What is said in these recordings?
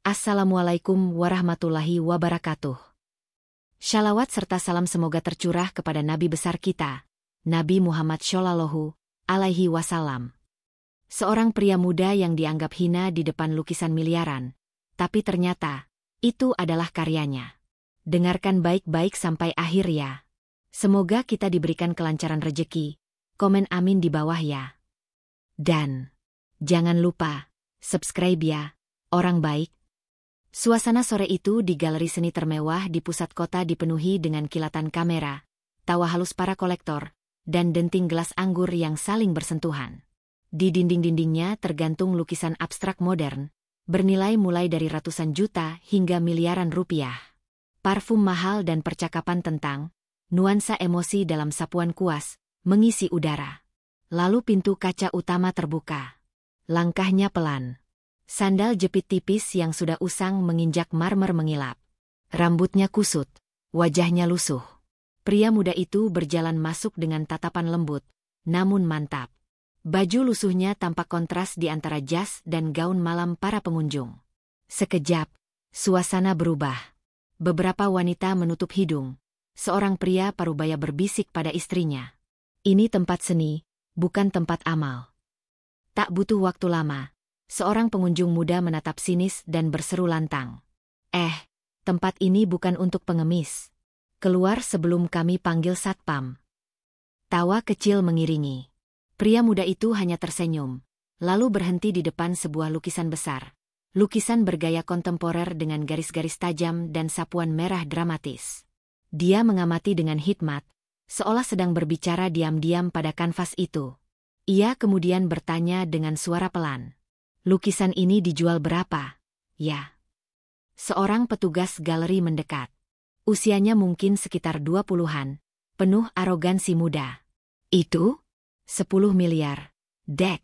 Assalamualaikum warahmatullahi wabarakatuh. Shalawat serta salam semoga tercurah kepada Nabi besar kita, Nabi Muhammad Shallallahu Alaihi Wasallam. Seorang pria muda yang dianggap hina di depan lukisan miliaran, tapi ternyata itu adalah karyanya. Dengarkan baik-baik sampai akhir ya. Semoga kita diberikan kelancaran rejeki. Komen amin di bawah ya. Dan jangan lupa subscribe ya, orang baik. Suasana sore itu di galeri seni termewah di pusat kota dipenuhi dengan kilatan kamera, tawa halus para kolektor, dan denting gelas anggur yang saling bersentuhan. Di dinding-dindingnya tergantung lukisan abstrak modern, bernilai mulai dari ratusan juta hingga miliaran rupiah. Parfum mahal dan percakapan tentang nuansa emosi dalam sapuan kuas mengisi udara. Lalu pintu kaca utama terbuka. Langkahnya pelan. Sandal jepit tipis yang sudah usang menginjak marmer mengilap. Rambutnya kusut, wajahnya lusuh. Pria muda itu berjalan masuk dengan tatapan lembut, namun mantap. Baju lusuhnya tampak kontras di antara jas dan gaun malam para pengunjung. Sekejap, suasana berubah. Beberapa wanita menutup hidung. Seorang pria parubaya berbisik pada istrinya. Ini tempat seni, bukan tempat amal. Tak butuh waktu lama. Seorang pengunjung muda menatap sinis dan berseru lantang. Tempat ini bukan untuk pengemis. Keluar sebelum kami panggil satpam. Tawa kecil mengiringi. Pria muda itu hanya tersenyum, lalu berhenti di depan sebuah lukisan besar. Lukisan bergaya kontemporer dengan garis-garis tajam dan sapuan merah dramatis. Dia mengamati dengan hikmat, seolah sedang berbicara diam-diam pada kanvas itu. Ia kemudian bertanya dengan suara pelan. Lukisan ini dijual berapa? Ya. Seorang petugas galeri mendekat. Usianya mungkin sekitar 20-an, penuh arogansi muda. Itu? 10 miliar. Dek.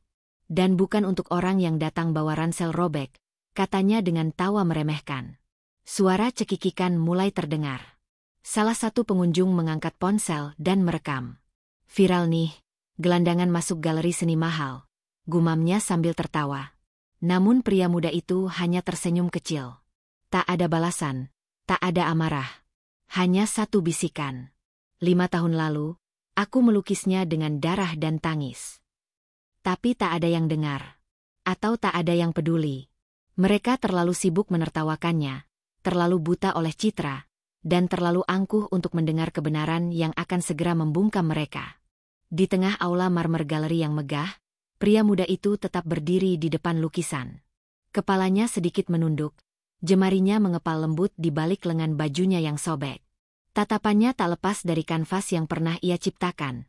Dan bukan untuk orang yang datang bawa ransel robek, katanya dengan tawa meremehkan. Suara cekikikan mulai terdengar. Salah satu pengunjung mengangkat ponsel dan merekam. Viral nih, gelandangan masuk galeri seni mahal, gumamnya sambil tertawa. Namun pria muda itu hanya tersenyum kecil. Tak ada balasan, tak ada amarah. Hanya satu bisikan. 5 tahun lalu, aku melukisnya dengan darah dan tangis. Tapi tak ada yang dengar. Atau tak ada yang peduli. Mereka terlalu sibuk menertawakannya, terlalu buta oleh citra, dan terlalu angkuh untuk mendengar kebenaran yang akan segera membungkam mereka. Di tengah aula marmer galeri yang megah, pria muda itu tetap berdiri di depan lukisan. Kepalanya sedikit menunduk, jemarinya mengepal lembut di balik lengan bajunya yang sobek. Tatapannya tak lepas dari kanvas yang pernah ia ciptakan,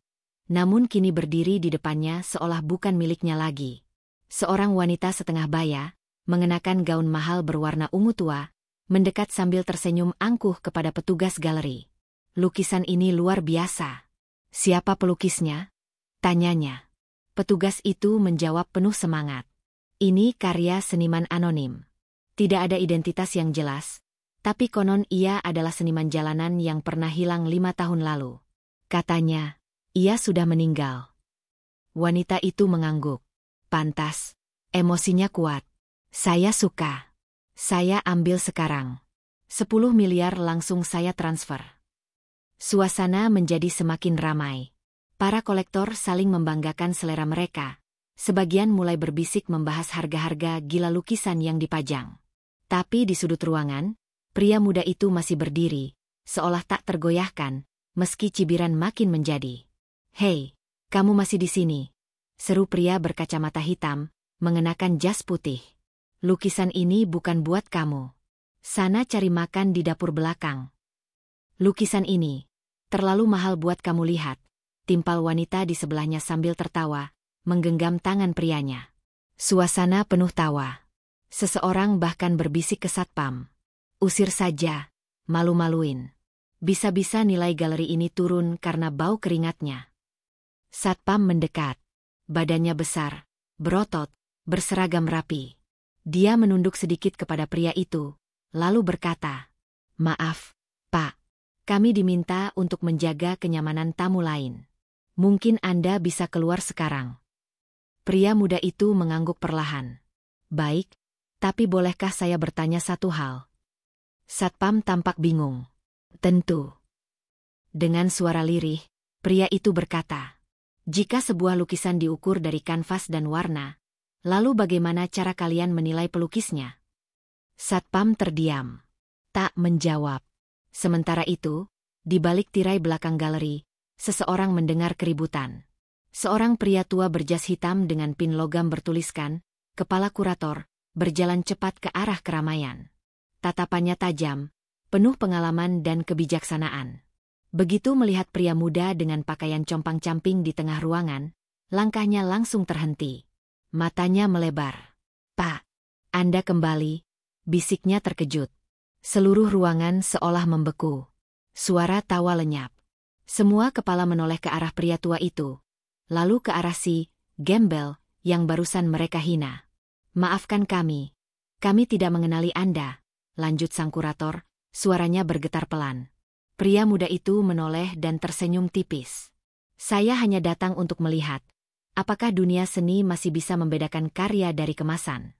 namun kini berdiri di depannya seolah bukan miliknya lagi. Seorang wanita setengah baya, mengenakan gaun mahal berwarna ungu tua, mendekat sambil tersenyum angkuh kepada petugas galeri. Lukisan ini luar biasa. Siapa pelukisnya? Tanyanya. Petugas itu menjawab penuh semangat. Ini karya seniman anonim. Tidak ada identitas yang jelas, tapi konon ia adalah seniman jalanan yang pernah hilang 5 tahun lalu. Katanya, ia sudah meninggal. Wanita itu mengangguk. Pantas, emosinya kuat. Saya suka. Saya ambil sekarang. 10 miliar langsung saya transfer. Suasana menjadi semakin ramai. Para kolektor saling membanggakan selera mereka. Sebagian mulai berbisik membahas harga-harga gila lukisan yang dipajang. Tapi di sudut ruangan, pria muda itu masih berdiri, seolah tak tergoyahkan, meski cibiran makin menjadi. Hei, kamu masih di sini? Seru pria berkacamata hitam, mengenakan jas putih. Lukisan ini bukan buat kamu. Sana cari makan di dapur belakang. Lukisan ini terlalu mahal buat kamu lihat. Timpal wanita di sebelahnya sambil tertawa, menggenggam tangan prianya. Suasana penuh tawa. Seseorang bahkan berbisik ke satpam. Usir saja, malu-maluin. Bisa-bisa nilai galeri ini turun karena bau keringatnya. Satpam mendekat. Badannya besar, berotot, berseragam rapi. Dia menunduk sedikit kepada pria itu, lalu berkata, "Maaf, Pak. Kami diminta untuk menjaga kenyamanan tamu lain. Mungkin Anda bisa keluar sekarang." Pria muda itu mengangguk perlahan. "Baik, Tapi bolehkah saya bertanya satu hal? Satpam tampak bingung. Tentu. Dengan suara lirih, pria itu berkata, jika sebuah lukisan diukur dari kanvas dan warna, lalu bagaimana cara kalian menilai pelukisnya? Satpam terdiam. Tak menjawab. Sementara itu, di balik tirai belakang galeri, seseorang mendengar keributan. Seorang pria tua berjas hitam dengan pin logam bertuliskan, Kepala Kurator, berjalan cepat ke arah keramaian. Tatapannya tajam, penuh pengalaman dan kebijaksanaan. Begitu melihat pria muda dengan pakaian compang-camping di tengah ruangan, langkahnya langsung terhenti. Matanya melebar. Pak, Anda kembali, bisiknya terkejut. Seluruh ruangan seolah membeku. Suara tawa lenyap. Semua kepala menoleh ke arah pria tua itu, lalu ke arah si gembel yang barusan mereka hina. Maafkan kami tidak mengenali Anda, lanjut sang kurator, suaranya bergetar pelan. Pria muda itu menoleh dan tersenyum tipis. Saya hanya datang untuk melihat, apakah dunia seni masih bisa membedakan karya dari kemasan.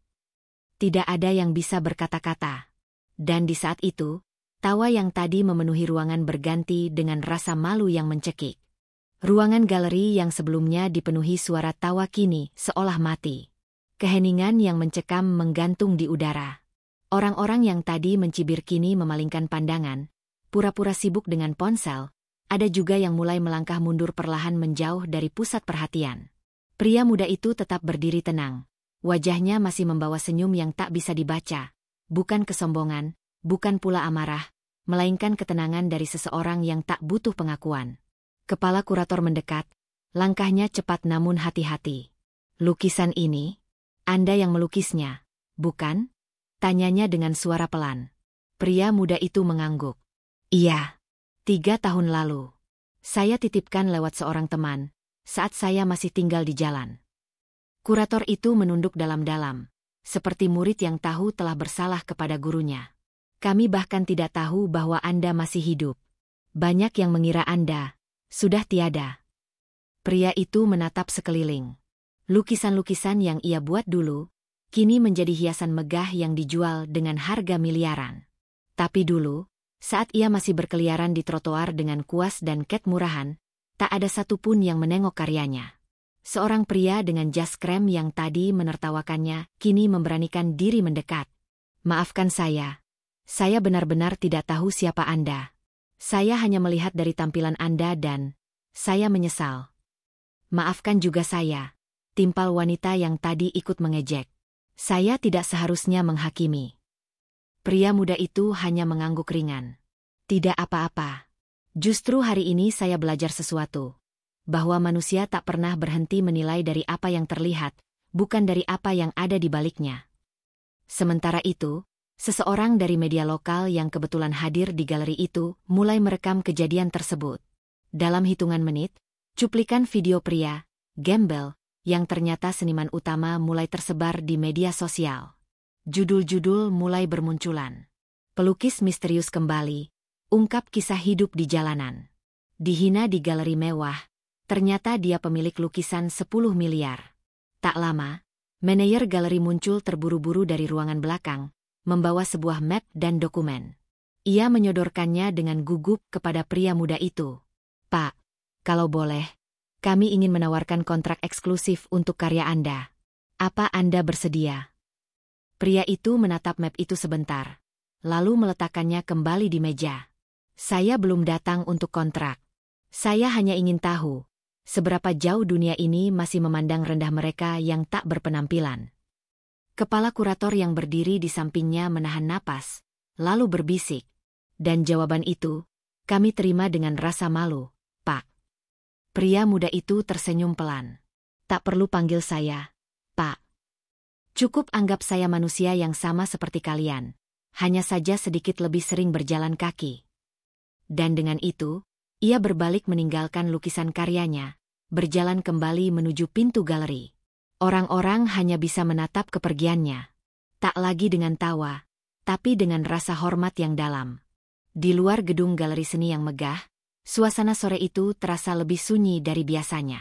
Tidak ada yang bisa berkata-kata. Dan di saat itu, tawa yang tadi memenuhi ruangan berganti dengan rasa malu yang mencekik. Ruangan galeri yang sebelumnya dipenuhi suara tawa kini seolah mati. Keheningan yang mencekam menggantung di udara. Orang-orang yang tadi mencibir kini memalingkan pandangan, pura-pura sibuk dengan ponsel. Ada juga yang mulai melangkah mundur perlahan menjauh dari pusat perhatian. Pria muda itu tetap berdiri tenang. Wajahnya masih membawa senyum yang tak bisa dibaca. Bukan kesombongan, bukan pula amarah, melainkan ketenangan dari seseorang yang tak butuh pengakuan. Kepala Kurator mendekat, langkahnya cepat namun hati-hati. Lukisan ini? Anda yang melukisnya, bukan? Tanyanya dengan suara pelan. Pria muda itu mengangguk. Iya, 3 tahun lalu. Saya titipkan lewat seorang teman, saat saya masih tinggal di jalan. Kurator itu menunduk dalam-dalam, seperti murid yang tahu telah bersalah kepada gurunya. Kami bahkan tidak tahu bahwa Anda masih hidup. Banyak yang mengira Anda sudah tiada. Pria itu menatap sekeliling. Lukisan-lukisan yang ia buat dulu, kini menjadi hiasan megah yang dijual dengan harga miliaran. Tapi dulu, saat ia masih berkeliaran di trotoar dengan kuas dan cat murahan, tak ada satupun yang menengok karyanya. Seorang pria dengan jas krem yang tadi menertawakannya, kini memberanikan diri mendekat. Maafkan saya benar-benar tidak tahu siapa Anda. Saya hanya melihat dari tampilan Anda dan saya menyesal. Maafkan juga saya, timpal wanita yang tadi ikut mengejek. Saya tidak seharusnya menghakimi. Pria muda itu hanya mengangguk ringan. Tidak apa-apa. Justru hari ini saya belajar sesuatu. Bahwa manusia tak pernah berhenti menilai dari apa yang terlihat, bukan dari apa yang ada di baliknya. Sementara itu, seseorang dari media lokal yang kebetulan hadir di galeri itu mulai merekam kejadian tersebut. Dalam hitungan menit, cuplikan video pria gembel yang ternyata seniman utama mulai tersebar di media sosial. Judul-judul mulai bermunculan. Pelukis misterius kembali, ungkap kisah hidup di jalanan. Dihina di galeri mewah, ternyata dia pemilik lukisan 10 miliar. Tak lama, manajer galeri muncul terburu-buru dari ruangan belakang, membawa sebuah map dan dokumen. Ia menyodorkannya dengan gugup kepada pria muda itu. Pak, kalau boleh, kami ingin menawarkan kontrak eksklusif untuk karya Anda. Apa Anda bersedia? Pria itu menatap map itu sebentar, lalu meletakkannya kembali di meja. Saya belum datang untuk kontrak. Saya hanya ingin tahu, seberapa jauh dunia ini masih memandang rendah mereka yang tak berpenampilan. Kepala kurator yang berdiri di sampingnya menahan napas, lalu berbisik. Dan jawaban itu, kami terima dengan rasa malu, Pak. Pria muda itu tersenyum pelan. Tak perlu panggil saya, Pak. Cukup anggap saya manusia yang sama seperti kalian, hanya saja sedikit lebih sering berjalan kaki. Dan dengan itu, ia berbalik meninggalkan lukisan karyanya, berjalan kembali menuju pintu galeri. Orang-orang hanya bisa menatap kepergiannya. Tak lagi dengan tawa, tapi dengan rasa hormat yang dalam. Di luar gedung galeri seni yang megah, suasana sore itu terasa lebih sunyi dari biasanya.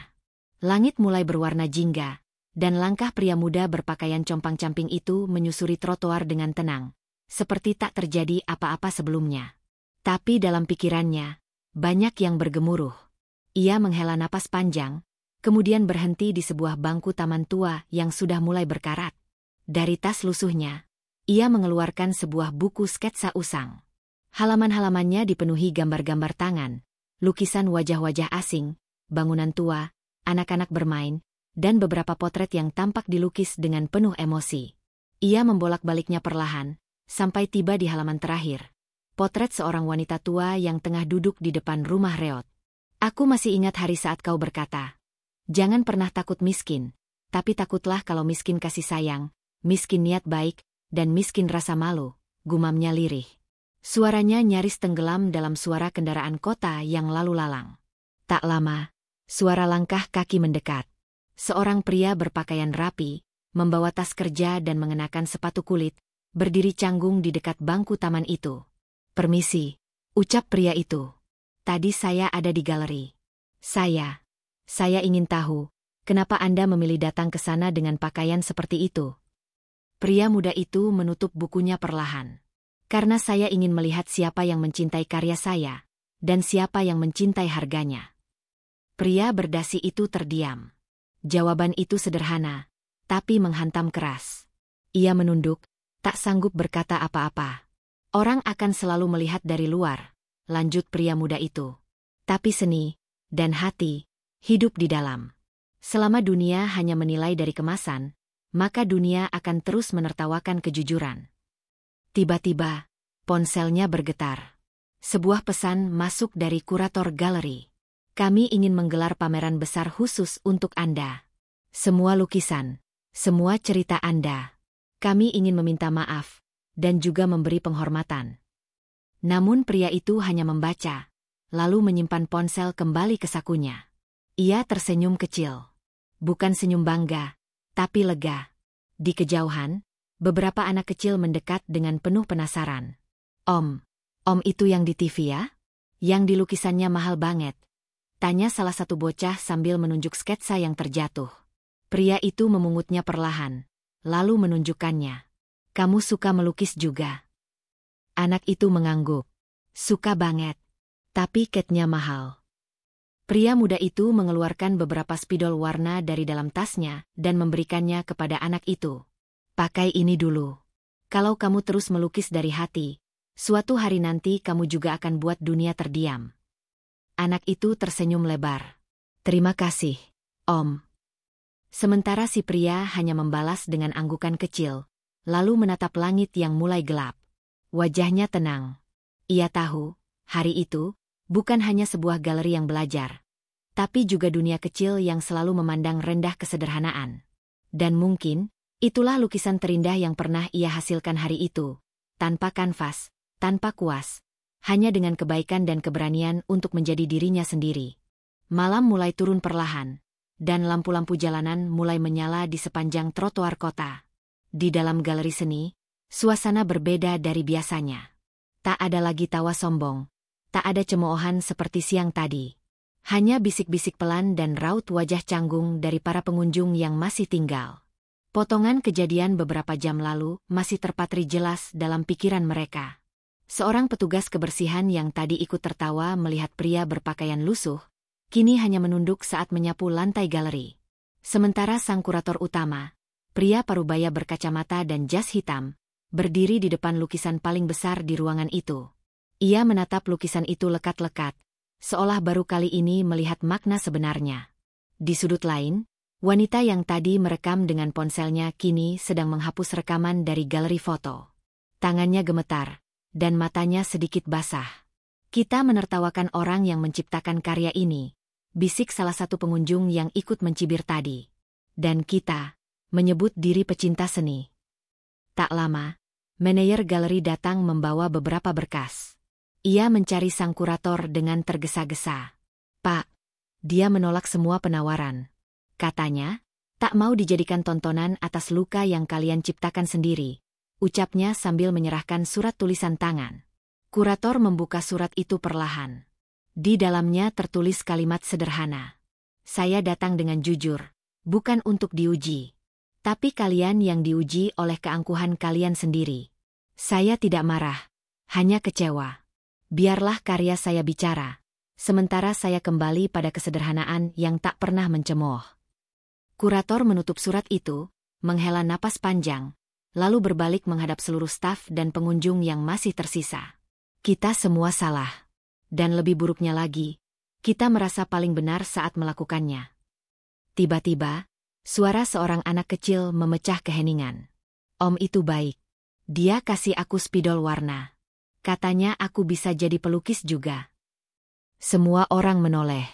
Langit mulai berwarna jingga, dan langkah pria muda berpakaian compang-camping itu menyusuri trotoar dengan tenang, seperti tak terjadi apa-apa sebelumnya. Tapi dalam pikirannya, banyak yang bergemuruh. Ia menghela napas panjang, kemudian berhenti di sebuah bangku taman tua yang sudah mulai berkarat. Dari tas lusuhnya, ia mengeluarkan sebuah buku sketsa usang. Halaman-halamannya dipenuhi gambar-gambar tangan, lukisan wajah-wajah asing, bangunan tua, anak-anak bermain, dan beberapa potret yang tampak dilukis dengan penuh emosi. Ia membolak-baliknya perlahan, sampai tiba di halaman terakhir. Potret seorang wanita tua yang tengah duduk di depan rumah reot. Aku masih ingat hari saat kau berkata, "Jangan pernah takut miskin, tapi takutlah kalau miskin kasih sayang, miskin niat baik, dan miskin rasa malu," gumamnya lirih. Suaranya nyaris tenggelam dalam suara kendaraan kota yang lalu lalang. Tak lama, suara langkah kaki mendekat. Seorang pria berpakaian rapi, membawa tas kerja dan mengenakan sepatu kulit, berdiri canggung di dekat bangku taman itu. "Permisi," ucap pria itu. "Tadi saya ada di galeri. Saya ingin tahu, kenapa Anda memilih datang ke sana dengan pakaian seperti itu?" Pria muda itu menutup bukunya perlahan. "Karena saya ingin melihat siapa yang mencintai karya saya, dan siapa yang mencintai harganya." Pria berdasi itu terdiam. Jawaban itu sederhana, tapi menghantam keras. Ia menunduk, tak sanggup berkata apa-apa. "Orang akan selalu melihat dari luar," lanjut pria muda itu. "Tapi seni, dan hati, hidup di dalam. Selama dunia hanya menilai dari kemasan, maka dunia akan terus menertawakan kejujuran." Tiba-tiba, ponselnya bergetar. Sebuah pesan masuk dari kurator galeri. "Kami ingin menggelar pameran besar khusus untuk Anda. Semua lukisan, semua cerita Anda. Kami ingin meminta maaf, dan juga memberi penghormatan." Namun pria itu hanya membaca, lalu menyimpan ponsel kembali ke sakunya. Ia tersenyum kecil. Bukan senyum bangga, tapi lega. Di kejauhan, beberapa anak kecil mendekat dengan penuh penasaran. Om itu yang di TV ya? Yang di lukisannya mahal banget," tanya salah satu bocah sambil menunjuk sketsa yang terjatuh. Pria itu memungutnya perlahan, lalu menunjukkannya. "Kamu suka melukis juga?" Anak itu mengangguk. "Suka banget. Tapi catnya mahal." Pria muda itu mengeluarkan beberapa spidol warna dari dalam tasnya dan memberikannya kepada anak itu. "Pakai ini dulu. Kalau kamu terus melukis dari hati, suatu hari nanti kamu juga akan buat dunia terdiam." Anak itu tersenyum lebar. "Terima kasih, Om." Sementara si pria hanya membalas dengan anggukan kecil, lalu menatap langit yang mulai gelap. Wajahnya tenang. Ia tahu, hari itu, bukan hanya sebuah galeri yang belajar, tapi juga dunia kecil yang selalu memandang rendah kesederhanaan. Dan mungkin, itulah lukisan terindah yang pernah ia hasilkan hari itu, tanpa kanvas, tanpa kuas, hanya dengan kebaikan dan keberanian untuk menjadi dirinya sendiri. Malam mulai turun perlahan, dan lampu-lampu jalanan mulai menyala di sepanjang trotoar kota. Di dalam galeri seni, suasana berbeda dari biasanya. Tak ada lagi tawa sombong, tak ada cemoohan seperti siang tadi. Hanya bisik-bisik pelan dan raut wajah canggung dari para pengunjung yang masih tinggal. Potongan kejadian beberapa jam lalu masih terpatri jelas dalam pikiran mereka. Seorang petugas kebersihan yang tadi ikut tertawa melihat pria berpakaian lusuh, kini hanya menunduk saat menyapu lantai galeri. Sementara sang kurator utama, pria parubaya berkacamata dan jas hitam, berdiri di depan lukisan paling besar di ruangan itu. Ia menatap lukisan itu lekat-lekat, seolah baru kali ini melihat makna sebenarnya. Di sudut lain, wanita yang tadi merekam dengan ponselnya kini sedang menghapus rekaman dari galeri foto. Tangannya gemetar, dan matanya sedikit basah. "Kita menertawakan orang yang menciptakan karya ini," bisik salah satu pengunjung yang ikut mencibir tadi. "Dan kita menyebut diri pecinta seni." Tak lama, manajer galeri datang membawa beberapa berkas. Ia mencari sang kurator dengan tergesa-gesa. "Pak, dia menolak semua penawaran. Katanya, tak mau dijadikan tontonan atas luka yang kalian ciptakan sendiri," ucapnya sambil menyerahkan surat tulisan tangan. Kurator membuka surat itu perlahan. Di dalamnya tertulis kalimat sederhana. "Saya datang dengan jujur, bukan untuk diuji. Tapi kalian yang diuji oleh keangkuhan kalian sendiri. Saya tidak marah, hanya kecewa. Biarlah karya saya bicara, sementara saya kembali pada kesederhanaan yang tak pernah mencemooh. Kurator menutup surat itu, menghela napas panjang, lalu berbalik menghadap seluruh staf dan pengunjung yang masih tersisa. Kita semua salah. Dan lebih buruknya lagi, kita merasa paling benar saat melakukannya. Tiba-tiba, suara seorang anak kecil memecah keheningan. Om itu baik. Dia kasih aku spidol warna. Katanya aku bisa jadi pelukis juga. Semua orang menoleh.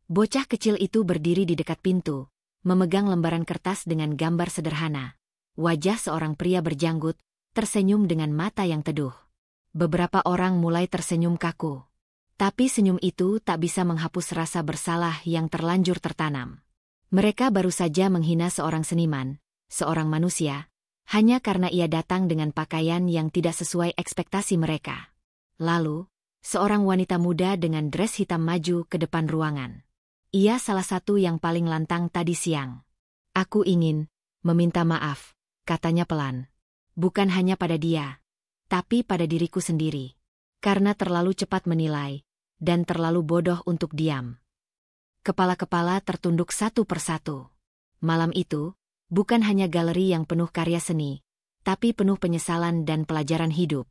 Bocah kecil itu berdiri di dekat pintu, memegang lembaran kertas dengan gambar sederhana. Wajah seorang pria berjanggut, tersenyum dengan mata yang teduh. Beberapa orang mulai tersenyum kaku. Tapi senyum itu tak bisa menghapus rasa bersalah yang terlanjur tertanam. Mereka baru saja menghina seorang seniman, seorang manusia, hanya karena ia datang dengan pakaian yang tidak sesuai ekspektasi mereka. Lalu, seorang wanita muda dengan dres hitam maju ke depan ruangan. Ia salah satu yang paling lantang tadi siang. Aku ingin meminta maaf, katanya pelan. Bukan hanya pada dia, tapi pada diriku sendiri. Karena terlalu cepat menilai, dan terlalu bodoh untuk diam. Kepala-kepala tertunduk satu persatu. Malam itu, bukan hanya galeri yang penuh karya seni, tapi penuh penyesalan dan pelajaran hidup.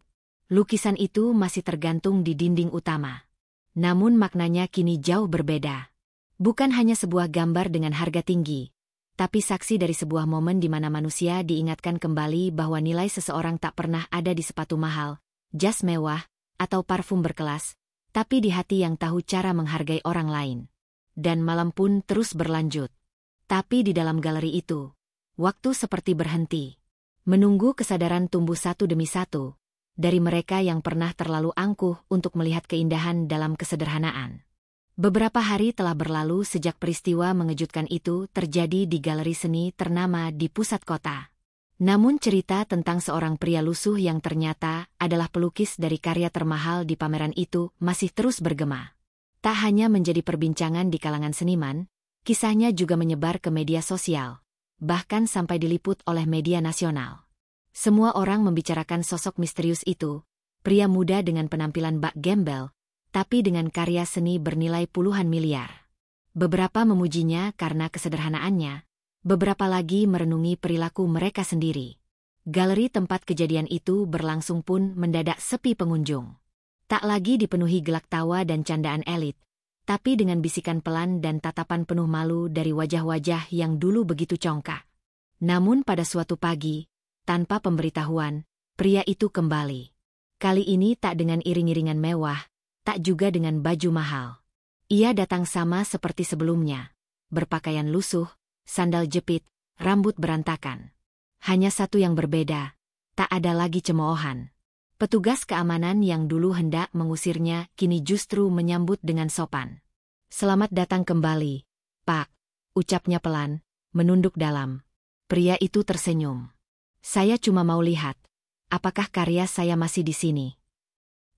Lukisan itu masih tergantung di dinding utama. Namun maknanya kini jauh berbeda. Bukan hanya sebuah gambar dengan harga tinggi, tapi saksi dari sebuah momen di mana manusia diingatkan kembali bahwa nilai seseorang tak pernah ada di sepatu mahal, jas mewah, atau parfum berkelas, tapi di hati yang tahu cara menghargai orang lain. Dan malam pun terus berlanjut. Tapi di dalam galeri itu, waktu seperti berhenti. Menunggu kesadaran tumbuh satu demi satu, dari mereka yang pernah terlalu angkuh untuk melihat keindahan dalam kesederhanaan. Beberapa hari telah berlalu sejak peristiwa mengejutkan itu terjadi di galeri seni ternama di pusat kota. Namun cerita tentang seorang pria lusuh yang ternyata adalah pelukis dari karya termahal di pameran itu masih terus bergema. Tak hanya menjadi perbincangan di kalangan seniman, kisahnya juga menyebar ke media sosial, bahkan sampai diliput oleh media nasional. Semua orang membicarakan sosok misterius itu, pria muda dengan penampilan bak gembel, tapi dengan karya seni bernilai puluhan miliar. Beberapa memujinya karena kesederhanaannya, beberapa lagi merenungi perilaku mereka sendiri. Galeri tempat kejadian itu berlangsung pun mendadak sepi pengunjung. Tak lagi dipenuhi gelak tawa dan candaan elit, tapi dengan bisikan pelan dan tatapan penuh malu dari wajah-wajah yang dulu begitu congkak. Namun pada suatu pagi, tanpa pemberitahuan, pria itu kembali. Kali ini tak dengan iring-iringan mewah, tak juga dengan baju mahal. Ia datang sama seperti sebelumnya, berpakaian lusuh, sandal jepit, rambut berantakan. Hanya satu yang berbeda, tak ada lagi cemoohan. Petugas keamanan yang dulu hendak mengusirnya kini justru menyambut dengan sopan. Selamat datang kembali, Pak, ucapnya pelan, menunduk dalam. Pria itu tersenyum. Saya cuma mau lihat, apakah karya saya masih di sini.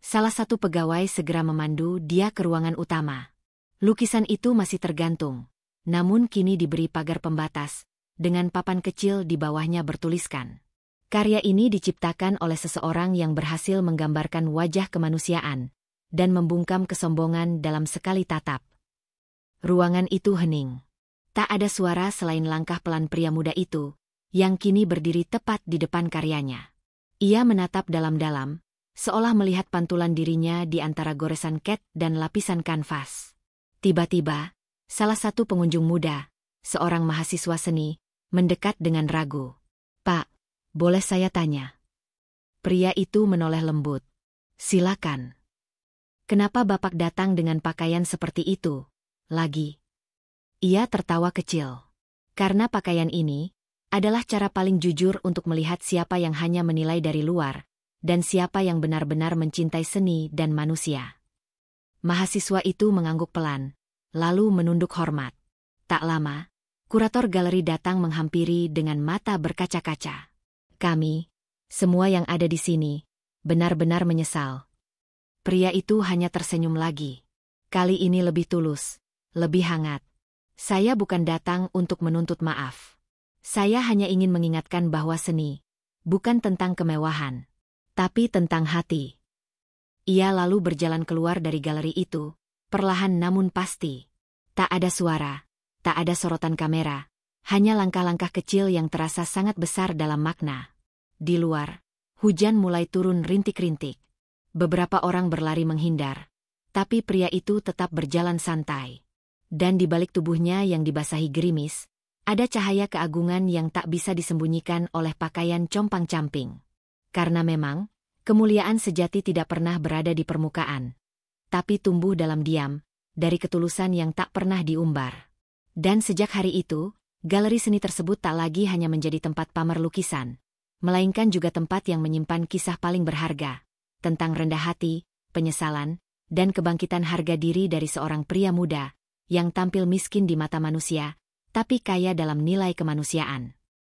Salah satu pegawai segera memandu dia ke ruangan utama. Lukisan itu masih tergantung, namun kini diberi pagar pembatas, dengan papan kecil di bawahnya bertuliskan. Karya ini diciptakan oleh seseorang yang berhasil menggambarkan wajah kemanusiaan dan membungkam kesombongan dalam sekali tatap. Ruangan itu hening. Tak ada suara selain langkah pelan pria muda itu, yang kini berdiri tepat di depan karyanya. Ia menatap dalam-dalam, seolah melihat pantulan dirinya di antara goresan cat dan lapisan kanvas. Tiba-tiba, salah satu pengunjung muda, seorang mahasiswa seni, mendekat dengan ragu. Pak, boleh saya tanya? Pria itu menoleh lembut. Silakan. Kenapa Bapak datang dengan pakaian seperti itu? Lagi. Ia tertawa kecil. Karena pakaian ini adalah cara paling jujur untuk melihat siapa yang hanya menilai dari luar, dan siapa yang benar-benar mencintai seni dan manusia. Mahasiswa itu mengangguk pelan, lalu menunduk hormat. Tak lama, kurator galeri datang menghampiri dengan mata berkaca-kaca. Kami, semua yang ada di sini, benar-benar menyesal. Pria itu hanya tersenyum lagi. Kali ini lebih tulus, lebih hangat. Saya bukan datang untuk menuntut maaf. Saya hanya ingin mengingatkan bahwa seni bukan tentang kemewahan, tapi tentang hati. Ia lalu berjalan keluar dari galeri itu, perlahan namun pasti. Tak ada suara, tak ada sorotan kamera, hanya langkah-langkah kecil yang terasa sangat besar dalam makna. Di luar, hujan mulai turun rintik-rintik. Beberapa orang berlari menghindar, tapi pria itu tetap berjalan santai. Dan di balik tubuhnya yang dibasahi gerimis, ada cahaya keagungan yang tak bisa disembunyikan oleh pakaian compang-camping. Karena memang, kemuliaan sejati tidak pernah berada di permukaan, tapi tumbuh dalam diam, dari ketulusan yang tak pernah diumbar. Dan sejak hari itu, galeri seni tersebut tak lagi hanya menjadi tempat pamer lukisan, melainkan juga tempat yang menyimpan kisah paling berharga, tentang rendah hati, penyesalan, dan kebangkitan harga diri dari seorang pria muda, yang tampil miskin di mata manusia, tapi kaya dalam nilai kemanusiaan.